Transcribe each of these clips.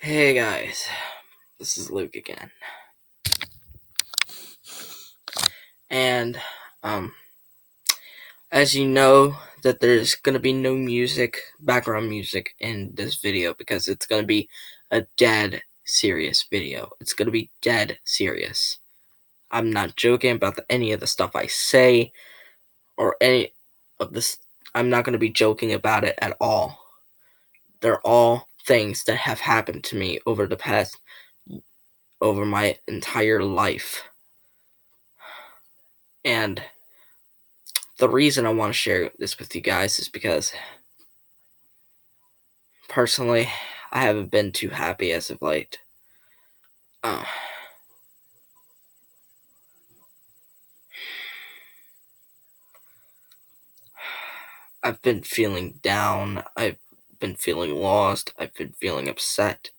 Hey guys, this is Luke again. And um as you know that there's going to be no background music in this video because it's going to be a dead serious video. It's going to be dead serious. I'm not joking about any of the stuff I say or any of this. I'm not going to be joking about it at all. They're all things that have happened to me over my entire life. And the reason I want to share this with you guys is because personally, I haven't been too happy as of late. Uh, I've been feeling down. I've been feeling lost. I've been feeling upset.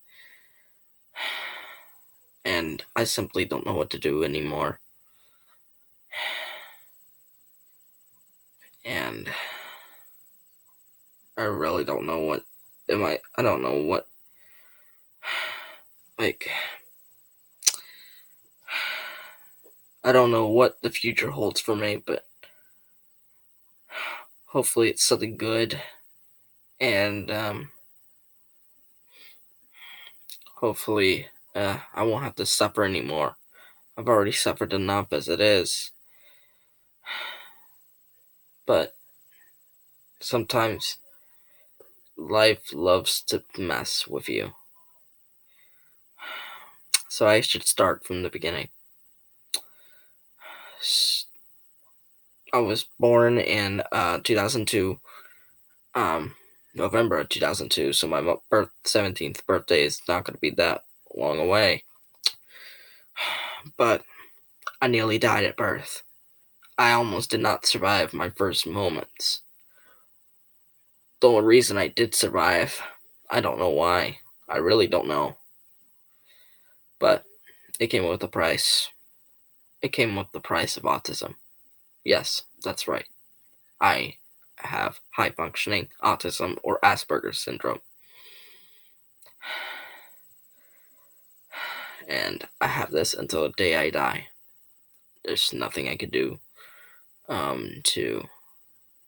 And I simply don't know what to do anymore. And I really don't know what I don't know what like I don't know what the future holds for me, but hopefully it's something good. And hopefully I won't have to suffer anymore. I've already suffered enough as it is. But sometimes life loves to mess with you. So I should start from the beginning. I was born in 2002, November of 2002, so my 17th birthday is not going to be that long away. But I nearly died at birth. I almost did not survive my first moments. The only reason I did survive, I don't know why. I really don't know. But it came with a price. It came with the price of autism. Yes, that's right. I have high functioning autism or Asperger's syndrome. And I have this until the day I die. There's nothing I could do to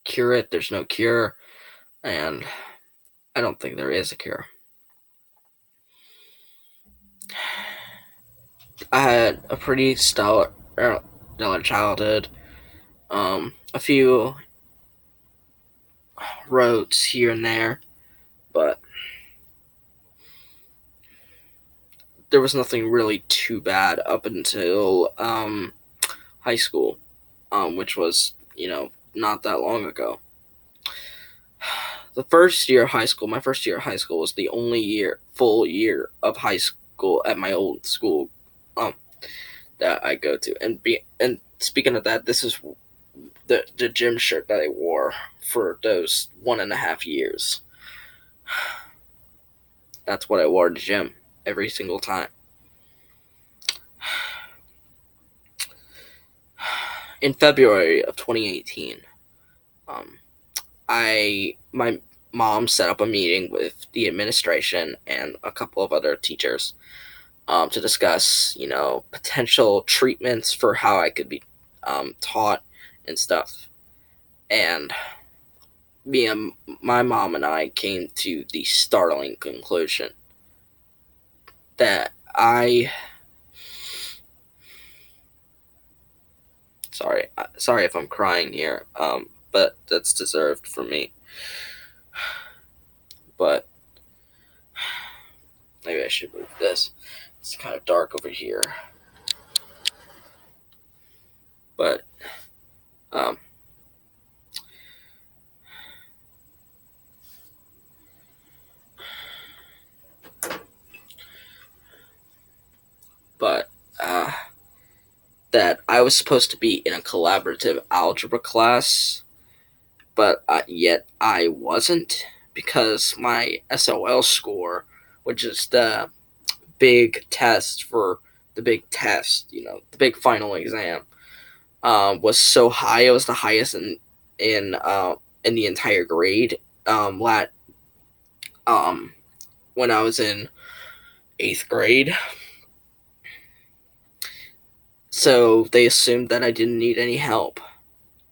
cure it. There's no cure, and I don't think there is a cure. I had a pretty stellar childhood. A few roads here and there, but there was nothing really too bad up until high school, which was, not that long ago. The first year of high school, my first year of high school was the only full year of high school at my old school that I go to. And speaking of that, this is the gym shirt that I wore for those 1.5 years. That's what I wore to gym every single time. In February of 2018, my mom set up a meeting with the administration and a couple of other teachers to discuss, potential treatments for how I could be taught and stuff. And my mom and I came to the startling conclusion that sorry if I'm crying here, but that's deserved for me. But maybe I should move this. It's kind of dark over here. But um, but that I was supposed to be in a collaborative algebra class, but yet I wasn't because my SOL score, which is the big test for the big test, the big final exam, was so high. It was the highest in the entire grade. When I was in 8th grade. So they assumed that I didn't need any help.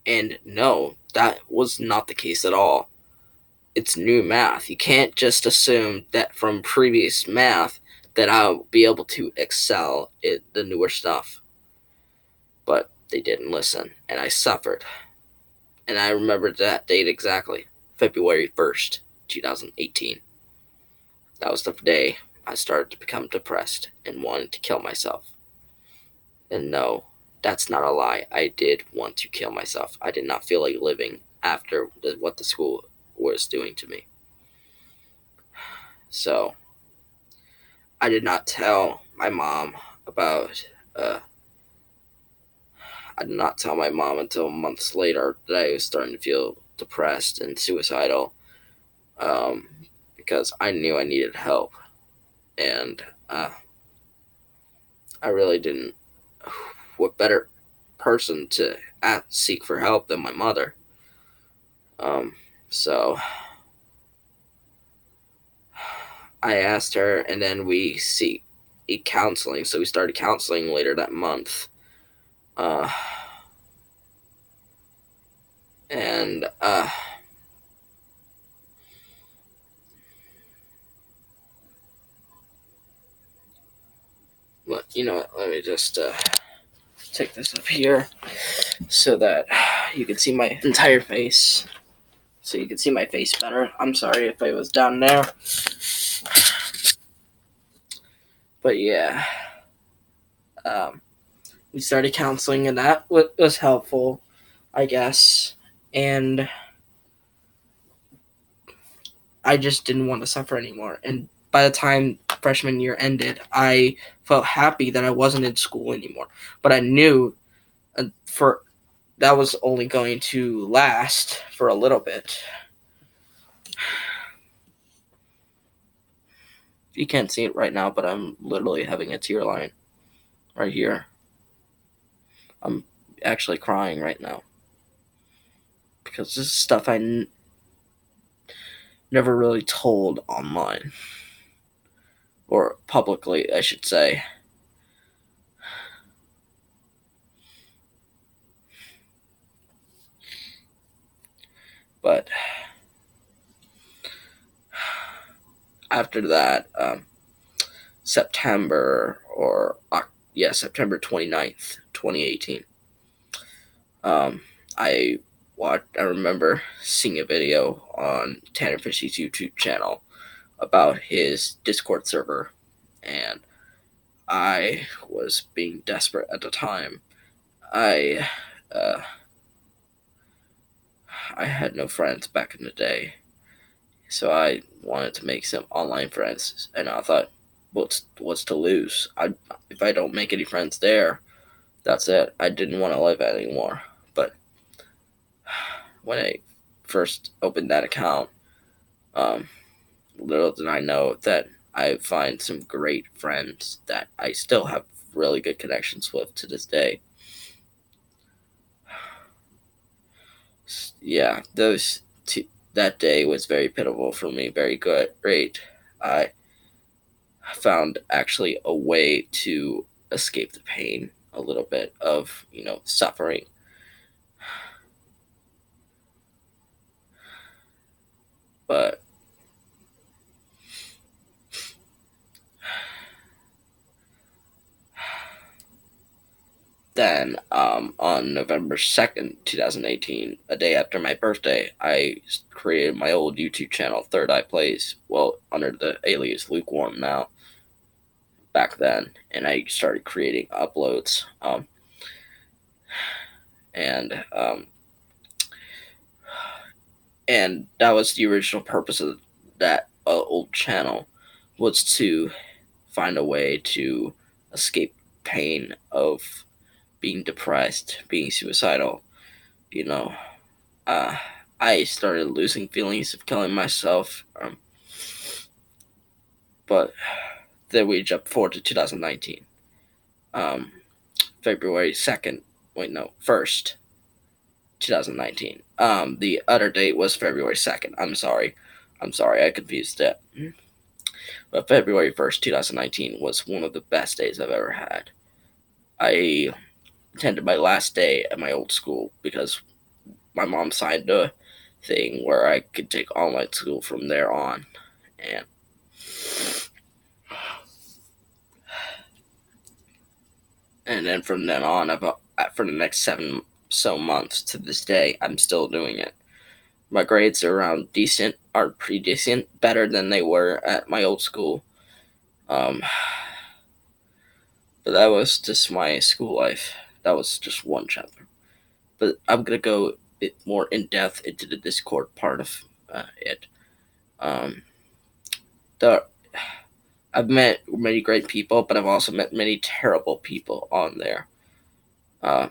And no, that was not the case at all. It's new math. You can't just assume that from previous math that I'll be able to excel at the newer stuff. But they didn't listen, and I suffered. And I remember that date exactly, February 1st, 2018. That was the day I started to become depressed and wanted to kill myself. And no, that's not a lie. I did want to kill myself. I did not feel like living after what the school was doing to me. So I did not tell my mom about. I did not tell my mom until months later that I was starting to feel depressed and suicidal, because I knew I needed help, and I really didn't. What better person to seek for help than my mother? So I asked her, and then we seek counseling. So we started counseling later that month. And but you know what? Let me just take this up here so that you can see my entire face. So you can see my face better. I'm sorry if I was down there. But yeah, we started counseling, and that was helpful, I guess. And I just didn't want to suffer anymore. And by the time freshman year ended, I felt happy that I wasn't in school anymore. But I knew for that was only going to last for a little bit. You can't see it right now, but I'm literally having a tear line right here. I'm actually crying right now because this is stuff I never really told online, or publicly, I should say. But after that, September 29th, 2018. I remember seeing a video on Tanner Fishy's YouTube channel about his Discord server, and I was being desperate at the time. I had no friends back in the day, so I wanted to make some online friends, and I thought, what's to lose? If I don't make any friends there, that's it. I didn't want to live anymore. But when I first opened that account, little did I know that I find some great friends that I still have really good connections with to this day. Yeah, that day was very pitiful for me. Very great. I found actually a way to escape the pain a little bit of suffering. But then on November 2nd, 2018, a day after my birthday, I created my old YouTube channel, Third Eye Plays, well, under the alias Lukewarm now, back then, and I started creating uploads. And that was the original purpose of that old channel, was to find a way to escape pain of being depressed, being suicidal. I started losing feelings of killing myself. But then we jump forward to 2019. February 2nd. Wait, no, 1st, 2019. The other date was February 2nd. I'm sorry. I confused it. But February 1st, 2019 was one of the best days I've ever had. I attended my last day at my old school because my mom signed a thing where I could take online school from there on. And then from then on, for the next 7 months to this day, I'm still doing it. My grades are pretty decent, better than they were at my old school. But that was just my school life. That was just one chapter. But I'm gonna go more in depth into the Discord part of it. Um, the I've met many great people, but I've also met many terrible people on there. Uh,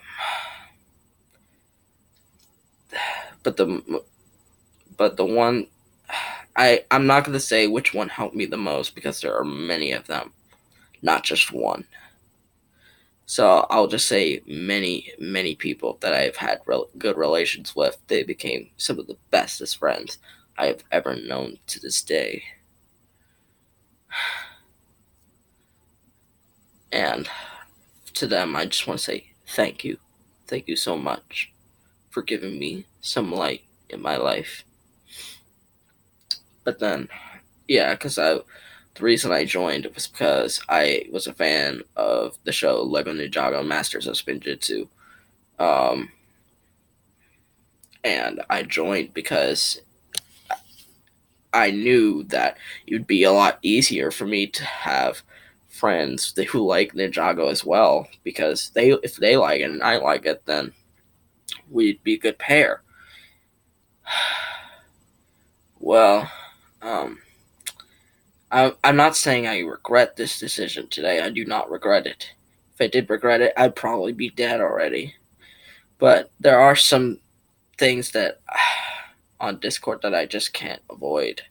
but the one I'm not gonna say which one helped me the most because there are many of them, not just one. So I'll just say many people that I've had good relations with. They became some of the bestest friends I've ever known to this day. And to them, I just want to say thank you. Thank you so much for giving me some light in my life. But then, yeah, the reason I joined was because I was a fan of the show Lego Ninjago Masters of Spinjitzu. Um, and I joined because I knew that it would be a lot easier for me to have friends who like Ninjago as well, because if they like it and I like it, then we'd be a good pair. Well, I'm not saying I regret this decision today. I do not regret it. If I did regret it, I'd probably be dead already. But there are some things that on Discord that I just can't avoid,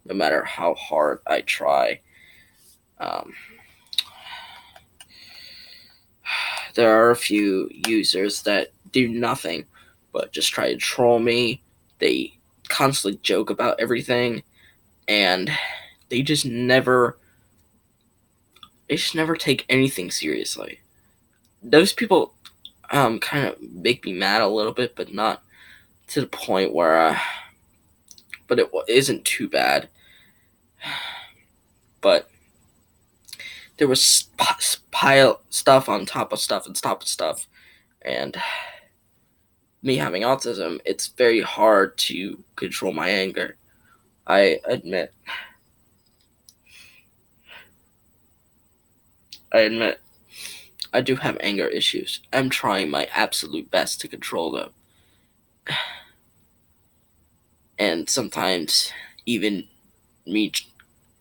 no matter how hard I try. Um, there are a few users that do nothing but just try to troll me. They constantly joke about everything, and they just never take anything seriously. Those people kind of make me mad a little bit, but not to the point where but it isn't too bad. But there was pile stuff on top of stuff and top of stuff, and me having autism, it's very hard to control my anger. I admit I do have anger issues. I'm trying my absolute best to control them. And sometimes even me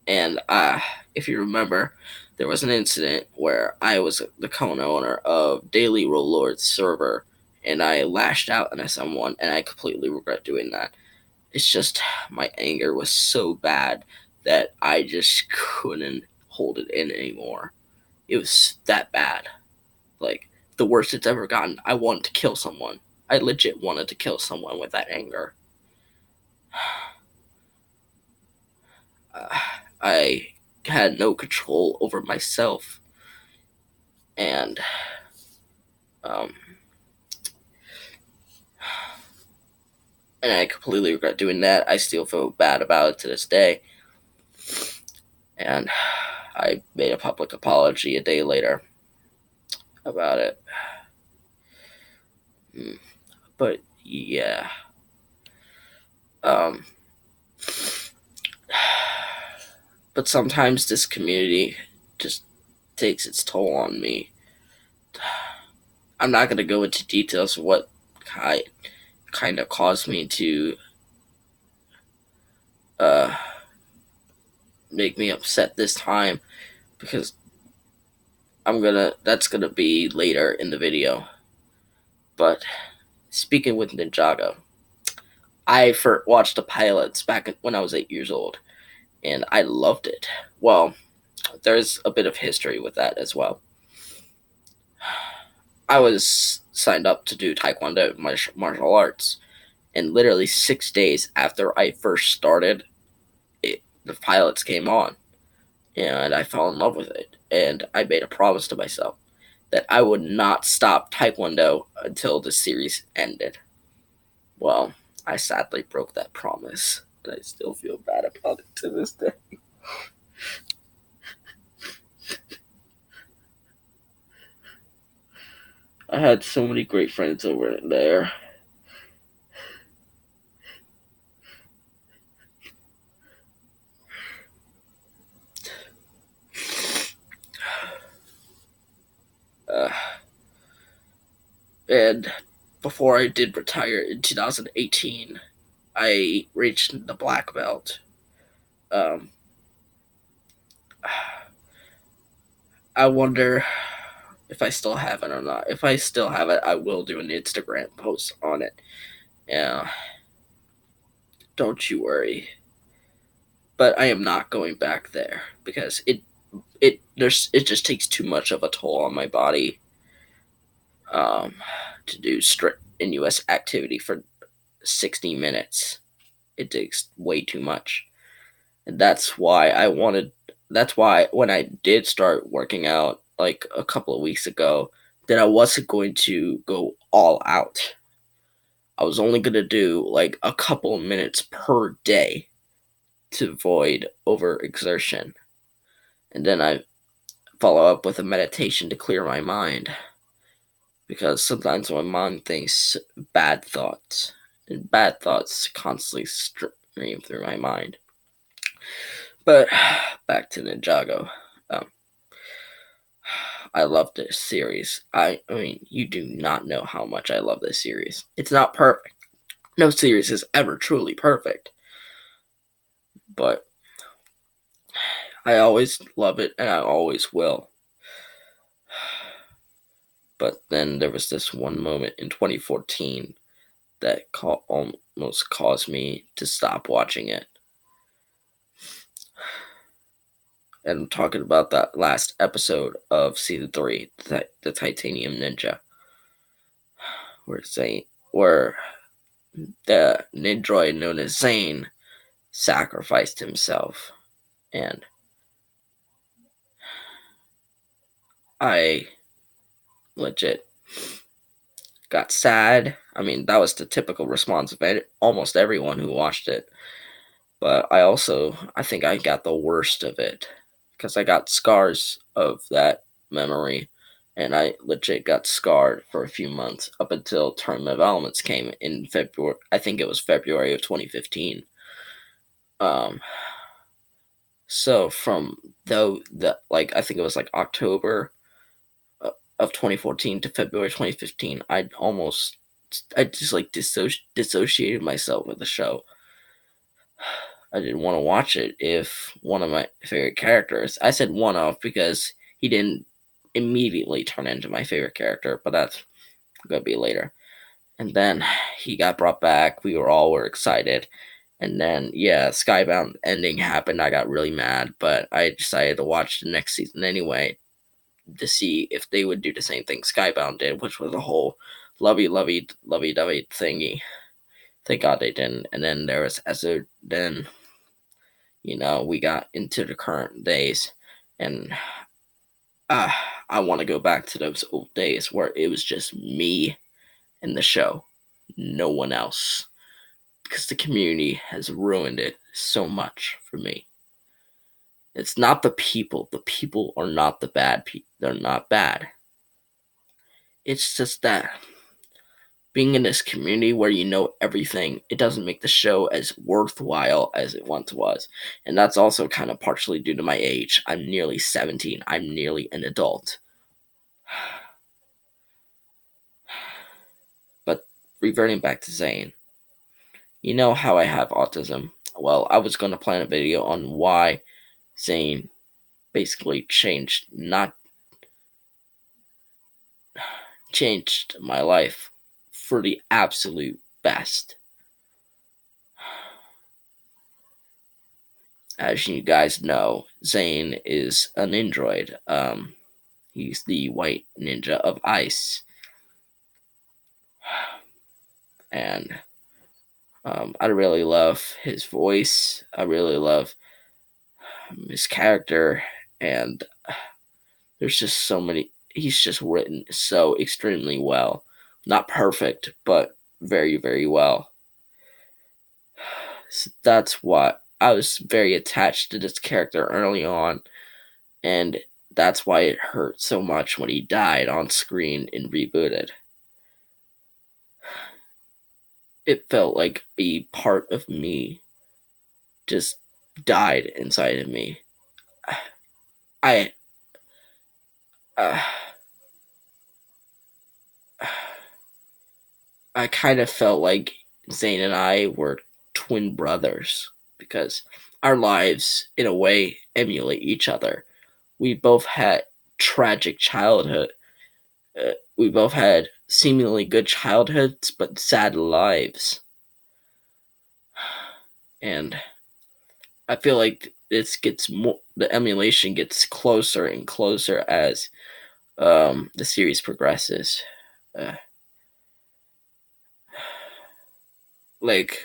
and if you remember, there was an incident where I was the co-owner of Daily Role Lord's server, and I lashed out at someone, and I completely regret doing that. It's just my anger was so bad that I just couldn't hold it in anymore. It was that bad. Like, the worst it's ever gotten. I wanted to kill someone. I legit wanted to kill someone with that anger. I had no control over myself. And, and I completely regret doing that. I still feel bad about it to this day. And I made a public apology a day later about it. But yeah. But sometimes this community just takes its toll on me. I'm not going to go into details of what kind of caused me to make me upset this time, because that's gonna be later in the video. But speaking with Ninjago, I first watched the pilots back when I was 8 years old, and I loved it. Well, there's a bit of history with that as well. I was signed up to do Taekwondo martial arts, and literally 6 days after I first started, the pilots came on. and I fell in love with it. And I made a promise to myself that I would not stop Taekwondo until the series ended. Well, I sadly broke that promise, and I still feel bad about it to this day. I had so many great friends over there. Uh, and before I did retire in 2018, I reached the black belt. Um, I wonder if I still have it or not. If I still have it, I will do an Instagram post on it. Yeah, don't you worry. But I am not going back there because it just takes too much of a toll on my body um, to do strenuous activity for 60 minutes. It takes way too much. And that's why when I did start working out like a couple of weeks ago, that I wasn't going to go all out. I was only going to do like a couple of minutes per day to avoid overexertion. And then I follow up with a meditation to clear my mind. Because sometimes my mind thinks bad thoughts, and bad thoughts constantly stream through my mind. But back to Ninjago. Um, I love this series. I mean, you do not know how much I love this series. It's not perfect. No series is ever truly perfect. But I always love it, and I always will. But then there was this one moment in 2014 that almost caused me to stop watching it. And I'm talking about that last episode of season 3, the Titanium Ninja, where the Nindroid known as Zane sacrificed himself, and I legit got sad. I mean, that was the typical response of almost everyone who watched it. But I think I got the worst of it because I got scars of that memory, and I legit got scarred for a few months up until Tournament of Elements came in February. I think it was February of 2015. Um, so from though the like I think it was like October of 2014 to February 2015, I just like dissociated myself with the show. I didn't want to watch it if one of my favorite characters. I said one of because he didn't immediately turn into my favorite character, but that's gonna be later. And then he got brought back. Were excited, and then yeah, Skybound ending happened. I got really mad, but I decided to watch the next season anyway to see if they would do the same thing Skybound did, which was a whole lovey dovey thingy. Thank God they didn't. And then there was then we got into the current days, and uh, I want to go back to those old days where it was just me and the show, no one else, because the community has ruined it so much for me. It's not the people. The people are not the bad people. They're not bad. It's just that being in this community where you know everything, it doesn't make the show as worthwhile as it once was. And that's also kind of partially due to my age. I'm nearly 17. I'm nearly an adult. But reverting back to Zane, you know how I have autism? Well, I was going to plan a video on why Zane basically changed my life for the absolute best. As you guys know, Zane is an android. He's the white ninja of ice. And I really love his voice. I really love his character, and there's just so many. He's just written so extremely well. Not perfect, but very, very well. So that's what I was very attached to this character early on, and that's why it hurt so much when he died on screen in Rebooted. It felt like a part of me just died inside of me. I uh, I kind of felt like Zane and I were twin brothers because our lives, in a way, emulate each other. We both had tragic childhood. We both had seemingly good childhoods, but sad lives. And I feel like this gets more. The emulation gets closer and closer as the series progresses. Uh, like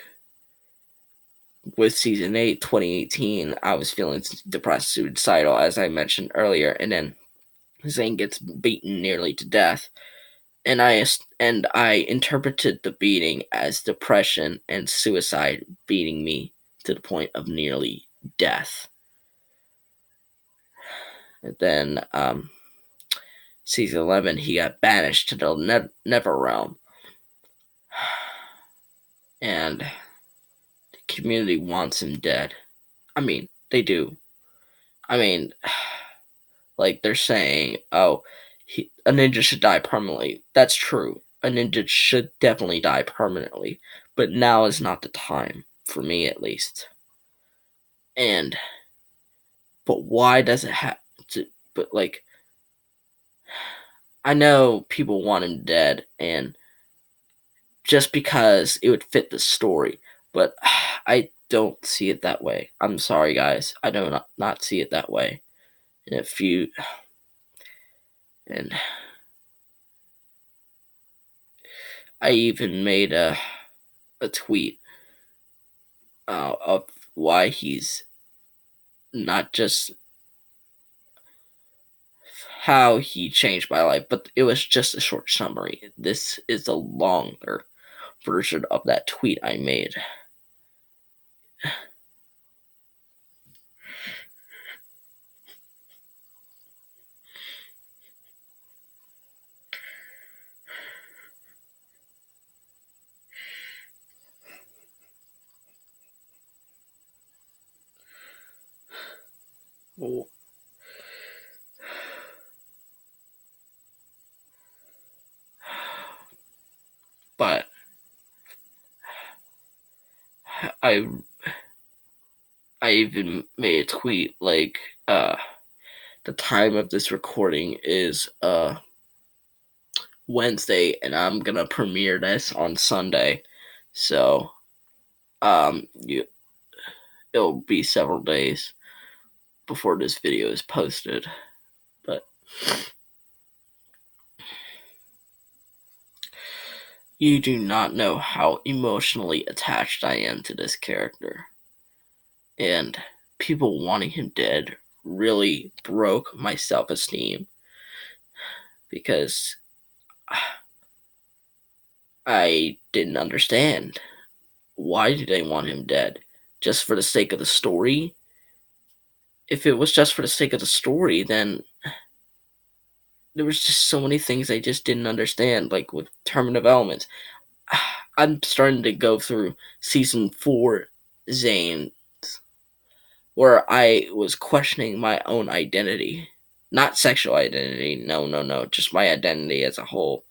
with season 8, 2018, I was feeling depressed, suicidal, as I mentioned earlier, and then Zane gets beaten nearly to death, and I interpreted the beating as depression and suicide beating me to the point of nearly death. And then season 11, he got banished to the Never Realm, and the community wants him dead. I mean, they do. I mean, like they're saying, oh, a ninja should die permanently. That's true. A ninja should definitely die permanently, but now is not the time, for me at least. And, but why does it have to, but like, I know people want him dead, and just because it would fit the story, but I don't see it that way. I'm sorry, guys. I do not see it that way. And if you, and I even made a tweet of why he's not just how he changed my life, but it was just a short summary. This is a longer version of that tweet I made. But I I even made a tweet like the time of this recording is Wednesday, and I'm gonna premiere this on Sunday. So you it'll be several days before this video is posted. But you do not know how emotionally attached I am to this character. And people wanting him dead really broke my self-esteem because I didn't understand. Why did they want him dead? Just for the sake of the story? If it was just for the sake of the story, then there was just so many things I just didn't understand, like with Terminative Elements. I'm starting to go through season 4 Zane, where I was questioning my own identity. Not sexual identity, no, no, no, just my identity as a whole.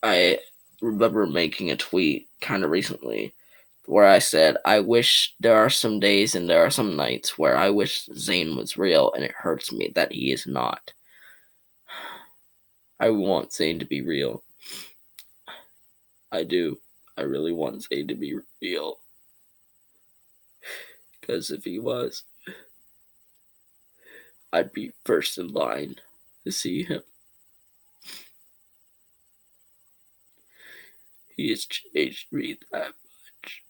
I remember making a tweet kind of recently where I said, I wish there are some days and there are some nights where I wish Zane was real, and it hurts me that he is not. I want Zane to be real. I do. I really want Zane to be real. Because if he was, I'd be first in line to see him. He has changed me that much.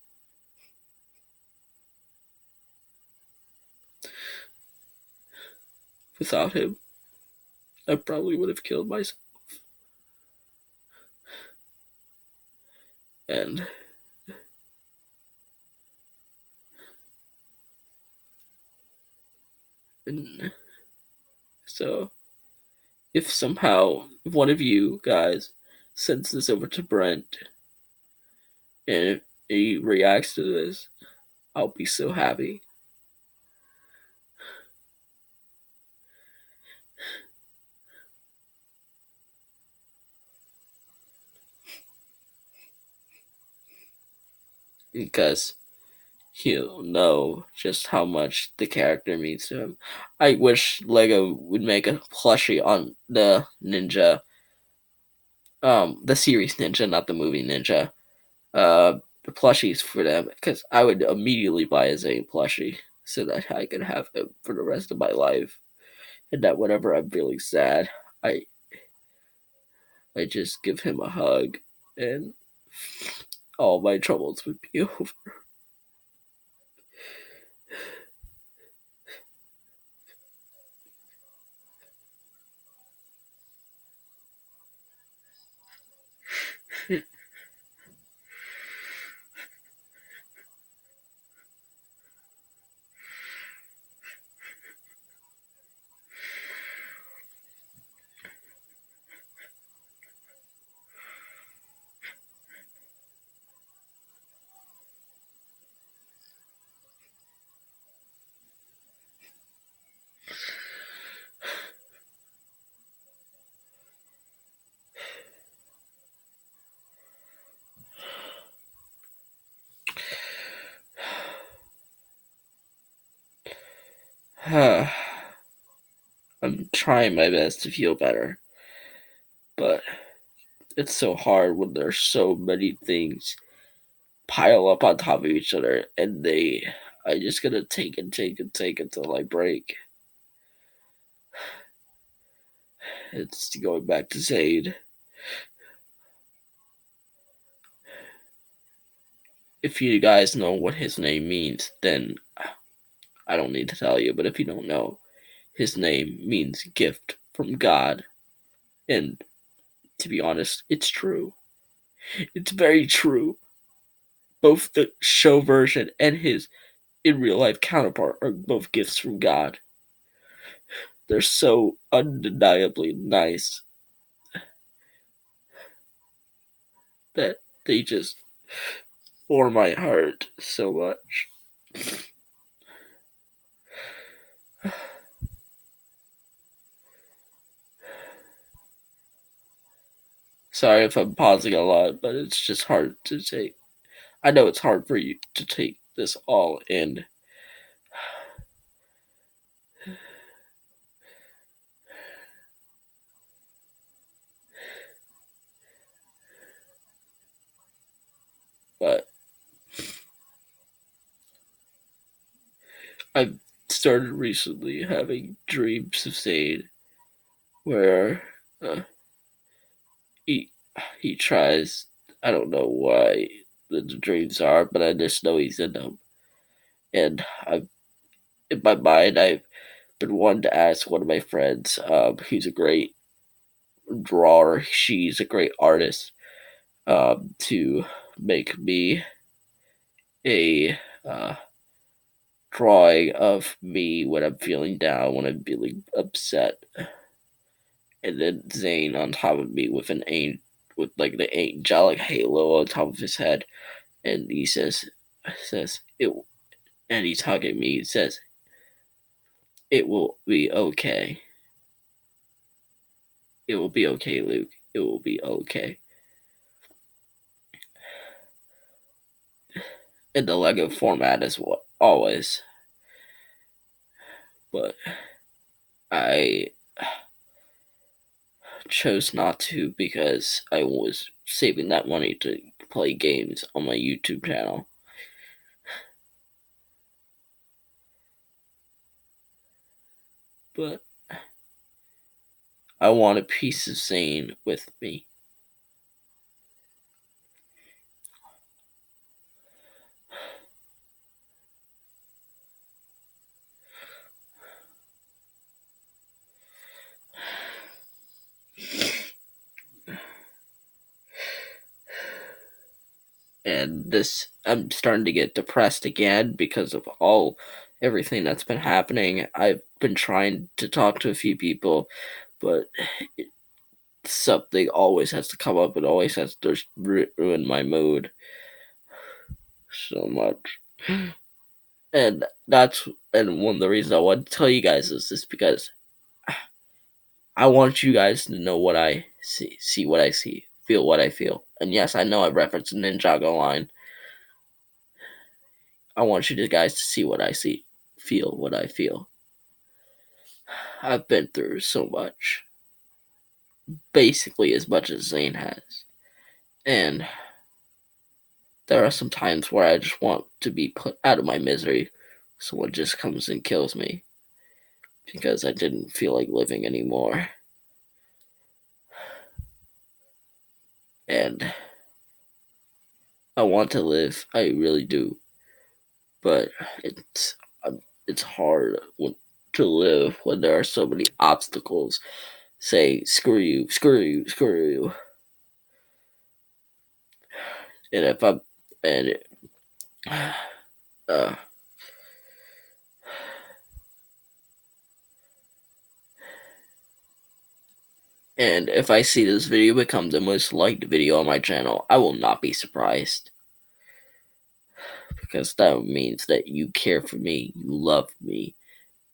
without him, I probably would have killed myself. And and so if somehow one of you guys sends this over to Brent and if he reacts to this, I'll be so happy. Because he'll know just how much the character means to him. I wish Lego would make a plushie on the Ninja, the series Ninja, not the movie Ninja. The plushies for them, because I would immediately buy a Zane plushie so that I could have him for the rest of my life, and that whenever I'm feeling sad, I I just give him a hug, and all my troubles would be over. I'm trying my best to feel better, but it's so hard when there's so many things pile up on top of each other, and I just gotta take and take and take until I break. It's going back to Zaid. If you guys know what his name means, then I don't need to tell you, but if you don't know, his name means gift from God. And to be honest, it's true. It's very true. Both the show version and his in real life counterpart are both gifts from God. They're so undeniably nice that they just warm my heart so much. Sorry if I'm pausing a lot, but it's just hard to take. I know it's hard for you to take this all in. But I've started recently having dreams of Zaid where he he tries. I don't know why the dreams are, but I just know he's in them. And I've in my mind, I've been wanting to ask one of my friends, who's a great drawer. She's a great artist, to make me a drawing of me when I'm feeling down, when I'm feeling upset, and then Zane on top of me with with like the angelic halo on top of his head, and he says it, and he's hugging me. He says it will be okay. It will be okay, Luke. It will be okay. In the Lego format as what always, but I chose not to because I was saving that money to play games on my YouTube channel. But I want a piece of Zane with me. and I'm starting to get depressed again because of everything that's been happening. I've been trying to talk to a few people, but something always has to come up. It always has to ruin my mood so much. And one of the reasons I want to tell you guys is just because I want you guys to know what I see what I see, feel what I feel. And yes, I know I referenced the Ninjago line. I want you guys to see what I see, feel what I feel. I've been through so much, basically as much as Zane has. And there are some times where I just want to be put out of my misery. Someone just comes and kills me because I didn't feel like living anymore. And I want to live, I really do. But it's hard to live when there are so many obstacles. Say, screw you, screw you, screw you. And if I'm, and, uh, and if I see this video become the most liked video on my channel, I will not be surprised. Because that means that you care for me, you love me,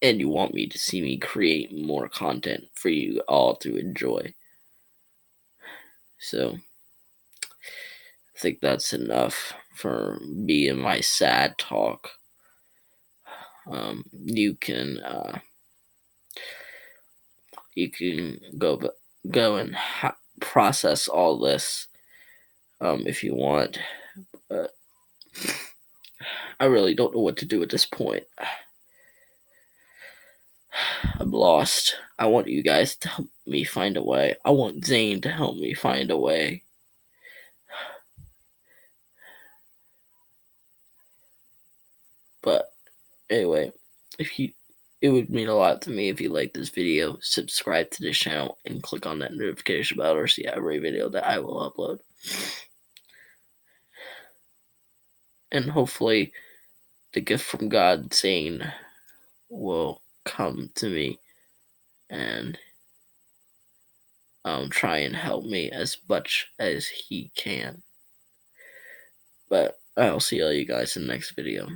and you want me to see me create more content for you all to enjoy. So, I think that's enough for me and my sad talk. You can go and process all this if you want. But I really don't know what to do at this point. I'm lost. I want you guys to help me find a way. I want Zane to help me find a way. But anyway, it would mean a lot to me if you like this video, subscribe to this channel, and click on that notification bell to see every video that I will upload. And hopefully the gift from God, Zane, will come to me and try and help me as much as he can. But I'll see all you guys in the next video.